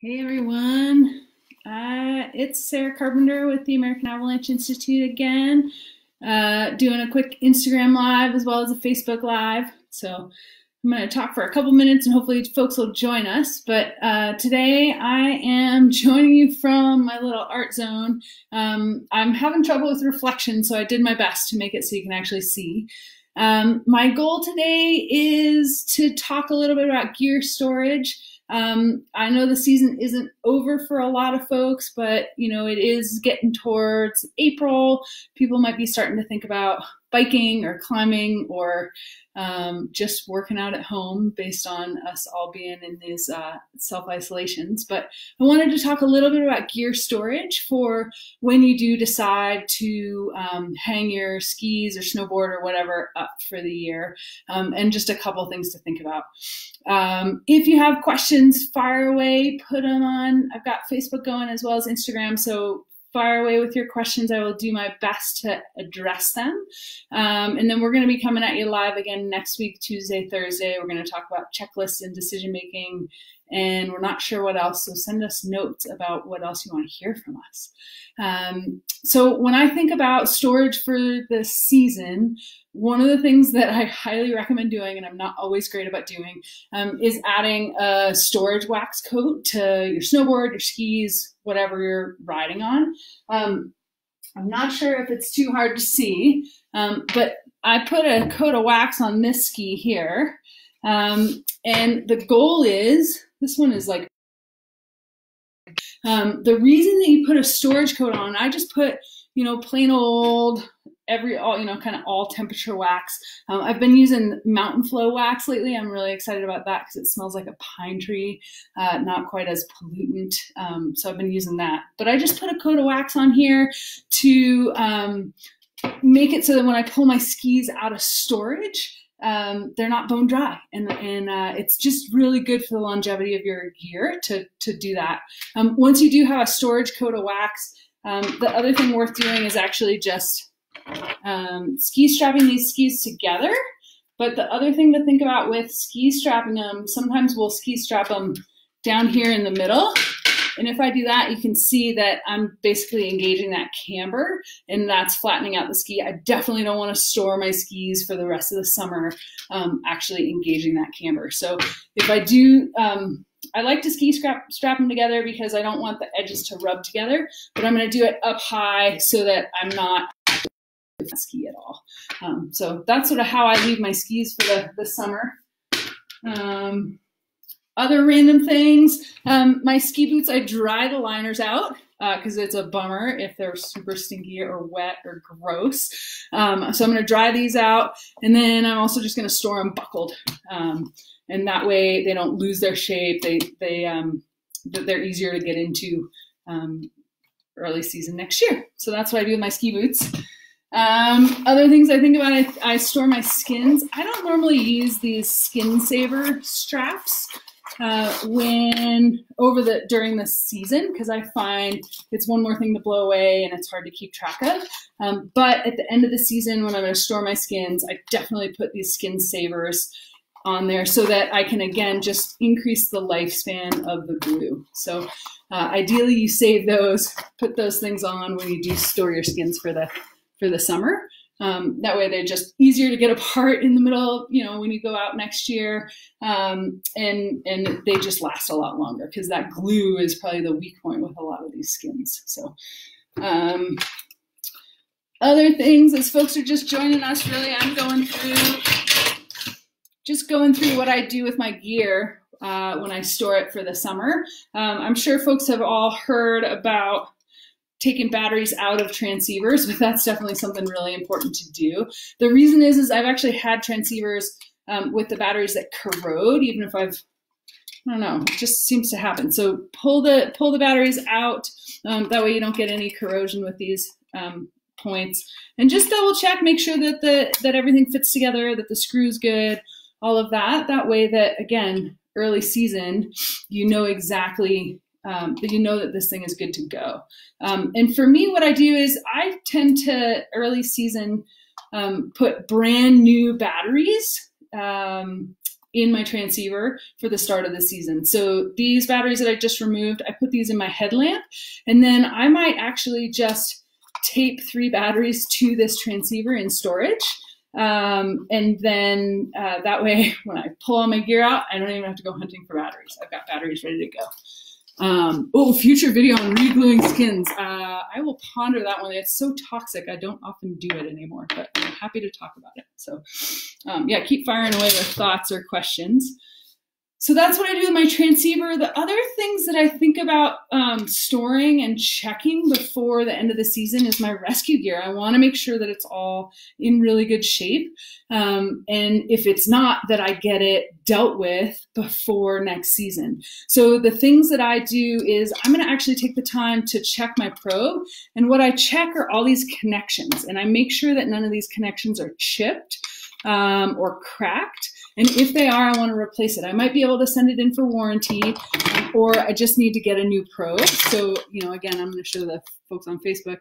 Hey everyone, it's Sarah Carpenter with the American Avalanche Institute again, doing a quick Instagram live as well as a Facebook live. So I'm going to talk for a couple minutes and hopefully folks will join us. But today I am joining you from my little art zone. I'm having trouble with reflection, so I did my best to make it so you can actually see. My goal today is to talk a little bit about gear storage. I know the season isn't over for a lot of folks, but you know, it is getting towards April. People might be starting to think about biking or climbing or just working out at home based on us all being in these self-isolations. But I wanted to talk a little bit about gear storage for when you do decide to hang your skis or snowboard or whatever up for the year, and just a couple things to think about. If you have questions, fire away, put them on. I've got Facebook going as well as Instagram, so fire away with your questions. I will do my best to address them. And then we're going to be coming at you live again next week, Tuesday, Thursday. We're going to talk about checklists and decision making, and we're not sure what else. So send us notes about what else you want to hear from us. So when I think about storage for the season, one of the things that I highly recommend doing, and I'm not always great about doing, is adding a storage wax coat to your snowboard, your skis, whatever you're riding on. I'm not sure if it's too hard to see, but I put a coat of wax on this ski here. And the goal is, this one is like, the reason that you put a storage coat on, I just put, you know, plain old, kind of all temperature wax. I've been using Mountain Flow wax lately. I'm really excited about that because it smells like a pine tree, not quite as pollutant. So I've been using that. But I just put a coat of wax on here to make it so that when I pull my skis out of storage, they're not bone dry, and it's just really good for the longevity of your gear to do that. Once you do have a storage coat of wax, the other thing worth doing is actually just ski strapping these skis together. But the other thing to think about with ski strapping them, sometimes we'll ski strap them down here in the middle. And if I do that, you can see that I'm basically engaging that camber, and that's flattening out the ski. I definitely don't want to store my skis for the rest of the summer actually engaging that camber. So if I do, I like to ski strap them together because I don't want the edges to rub together, but I'm going to do it up high so that I'm not ski at all. So that's sort of how I leave my skis for the summer. Other random things, my ski boots, I dry the liners out because it's a bummer if they're super stinky or wet or gross. So I'm going to dry these out, and then I'm also just going to store them buckled. And that way they don't lose their shape. They're easier to get into early season next year. So that's what I do with my ski boots. Other things I think about, I store my skins. I don't normally use these skin saver straps during the season, because I find it's one more thing to blow away and it's hard to keep track of. But at the end of the season, when I'm going to store my skins, I definitely put these skin savers on there so that I can, again, just increase the lifespan of the glue. So ideally you save those, put those things on when you do store your skins for the summer. That way they're just easier to get apart in the middle, you know, when you go out next year, and they just last a lot longer because that glue is probably the weak point with a lot of these skins. So other things, as folks are just joining us, really I'm going through what I do with my gear when I store it for the summer. I'm sure folks have all heard about taking batteries out of transceivers, but that's definitely something really important to do. The reason is I've actually had transceivers with the batteries that corrode, even if I don't know, it just seems to happen. So pull the batteries out. That way you don't get any corrosion with these points. And just double check, make sure that everything fits together, that the screw's good, all of that. That way that, again, early season, you know exactly that you know that this thing is good to go. And for me, what I do is I tend to early season put brand new batteries in my transceiver for the start of the season. So these batteries that I just removed, I put these in my headlamp, and then I might actually just tape 3 batteries to this transceiver in storage. And then that way, when I pull all my gear out, I don't even have to go hunting for batteries. I've got batteries ready to go. Oh, future video on re-gluing skins. I will ponder that one. It's so toxic, I don't often do it anymore, but I'm happy to talk about it. So yeah, keep firing away with thoughts or questions. So that's what I do with my transceiver. The other things that I think about storing and checking before the end of the season is my rescue gear. I want to make sure that it's all in really good shape. And if it's not, that I get it dealt with before next season. So the things that I do is I'm going to actually take the time to check my probe. And what I check are all these connections. And I make sure that none of these connections are chipped or cracked. And if they are, I want to replace it. I might be able to send it in for warranty, or I just need to get a new probe. So, you know, again, I'm going to show the folks on Facebook,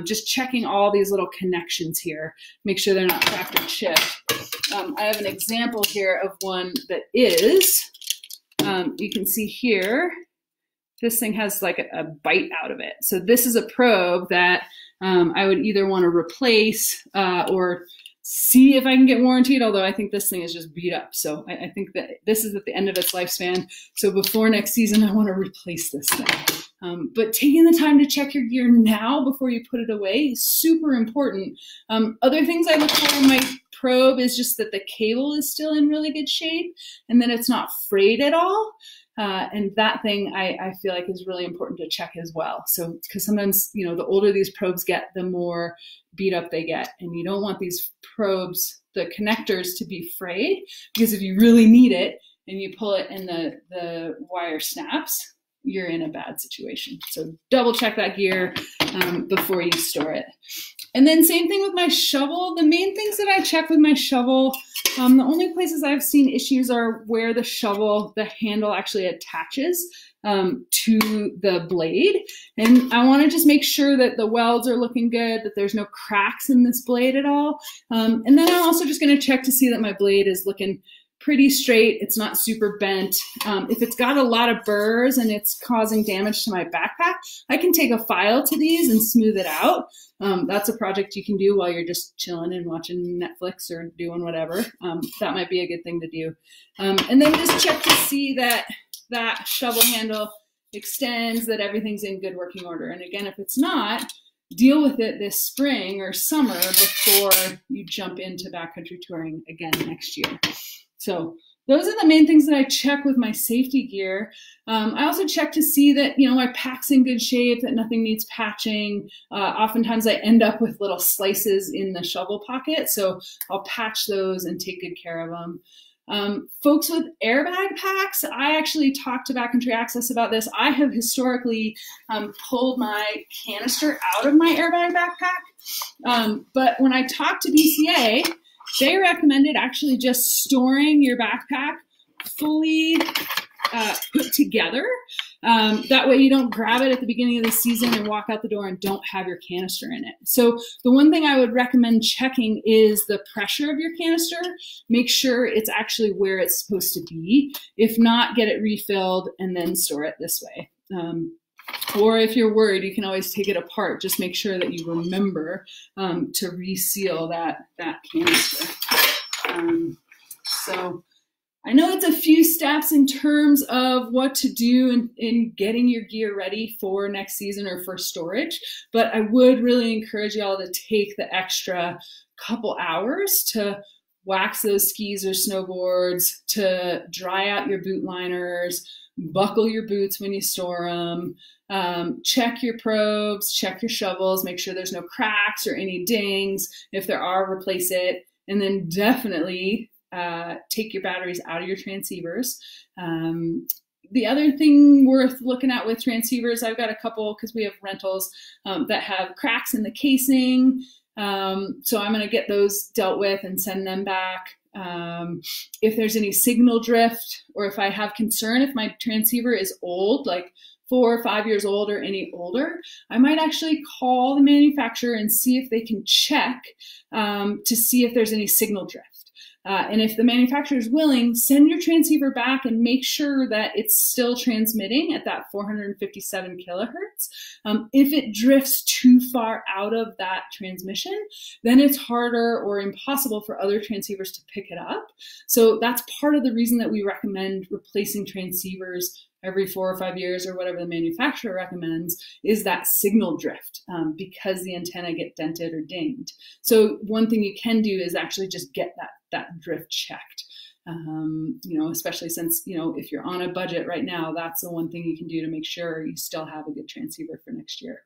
just checking all these little connections here, make sure they're not cracked or chipped. I have an example here of one that is, you can see here, this thing has like a bite out of it. So this is a probe that I would either want to replace or see if I can get warranted, although I think this thing is just beat up. So I think that this is at the end of its lifespan. So before next season, I want to replace this thing. But taking the time to check your gear now before you put it away is super important. Other things I look for in my probe is just that the cable is still in really good shape and that it's not frayed at all. And that thing I feel like is really important to check as well. So, because sometimes, you know, the older these probes get, the more beat up they get. And you don't want these probes, the connectors, to be frayed, because if you really need it and you pull it and the wire snaps, you're in a bad situation. So double check that gear before you store it. And then same thing with my shovel. The main things that I check with my shovel, the only places I've seen issues are where the shovel, the handle actually attaches to the blade. And I want to just make sure that the welds are looking good, that there's no cracks in this blade at all. And then I'm also just going to check to see that my blade is looking pretty straight. It's not super bent. If it's got a lot of burrs and it's causing damage to my backpack, I can take a file to these and smooth it out. That's a project you can do while you're just chilling and watching Netflix or doing whatever. That might be a good thing to do. And then just check to see that that shovel handle extends, that everything's in good working order. And again, if it's not, deal with it this spring or summer before you jump into backcountry touring again next year. So those are the main things that I check with my safety gear. I also check to see that, you know, my pack's in good shape, that nothing needs patching. Oftentimes I end up with little slices in the shovel pocket, so I'll patch those and take good care of them. Folks with airbag packs, I actually talked to Backcountry Access about this. I have historically pulled my canister out of my airbag backpack, but when I talked to BCA, they recommended actually just storing your backpack fully put together. That way you don't grab it at the beginning of the season and walk out the door and don't have your canister in it. So the one thing I would recommend checking is the pressure of your canister. Make sure it's actually where it's supposed to be. If not, get it refilled and then store it this way. Or if you're worried, you can always take it apart. Just make sure that you remember to reseal that canister. So I know it's a few steps in terms of what to do in getting your gear ready for next season or for storage, but I would really encourage y'all to take the extra couple hours to wax those skis or snowboards, to dry out your boot liners, buckle your boots when you store them, check your probes, check your shovels, make sure there's no cracks or any dings. If there are, replace it. And then definitely take your batteries out of your transceivers. The other thing worth looking at with transceivers, I've got a couple, because we have rentals that have cracks in the casing. So I'm going to get those dealt with and send them back. If there's any signal drift, or if I have concern if my transceiver is old, like 4 or 5 years old or any older, I might actually call the manufacturer and see if they can check to see if there's any signal drift. And if the manufacturer is willing, send your transceiver back and make sure that it's still transmitting at that 457 kilohertz. If it drifts too far out of that transmission, then it's harder or impossible for other transceivers to pick it up. So that's part of the reason that we recommend replacing transceivers every 4 or 5 years or whatever the manufacturer recommends, is that signal drift because the antenna get dented or dinged. So one thing you can do is actually just get that drift checked. Especially since, if you're on a budget right now, that's the one thing you can do to make sure you still have a good transceiver for next year.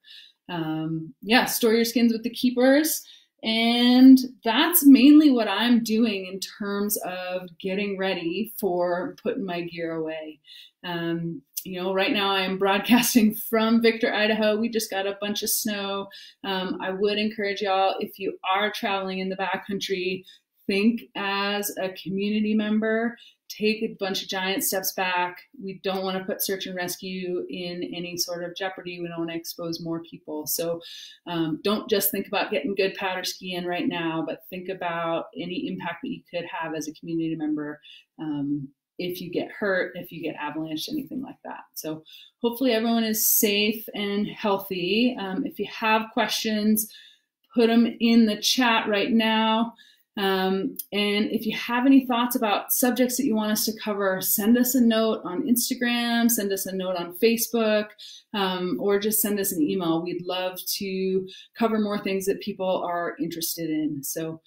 Store your skins with the keepers. And that's mainly what I'm doing in terms of getting ready for putting my gear away. Right now I am broadcasting from Victor, Idaho. We just got a bunch of snow. I would encourage y'all, if you are traveling in the backcountry, think as a community member, take a bunch of giant steps back. We don't want to put search and rescue in any sort of jeopardy. We don't want to expose more people. So don't just think about getting good powder skiing right now, but think about any impact that you could have as a community member if you get hurt, if you get avalanched, anything like that. So hopefully everyone is safe and healthy. If you have questions, put them in the chat right now. And if you have any thoughts about subjects that you want us to cover, send us a note on Instagram, send us a note on Facebook, or just send us an email. We'd love to cover more things that people are interested in. So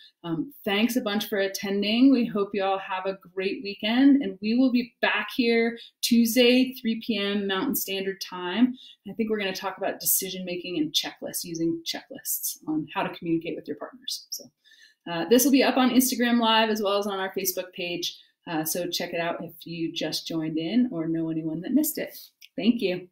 thanks a bunch for attending. We hope you all have a great weekend, and we will be back here Tuesday, 3 p.m. Mountain Standard Time. I think we're going to talk about decision making and checklists, using checklists on how to communicate with your partners. So this will be up on Instagram Live as well as on our Facebook page. So check it out if you just joined in or know anyone that missed it. Thank you.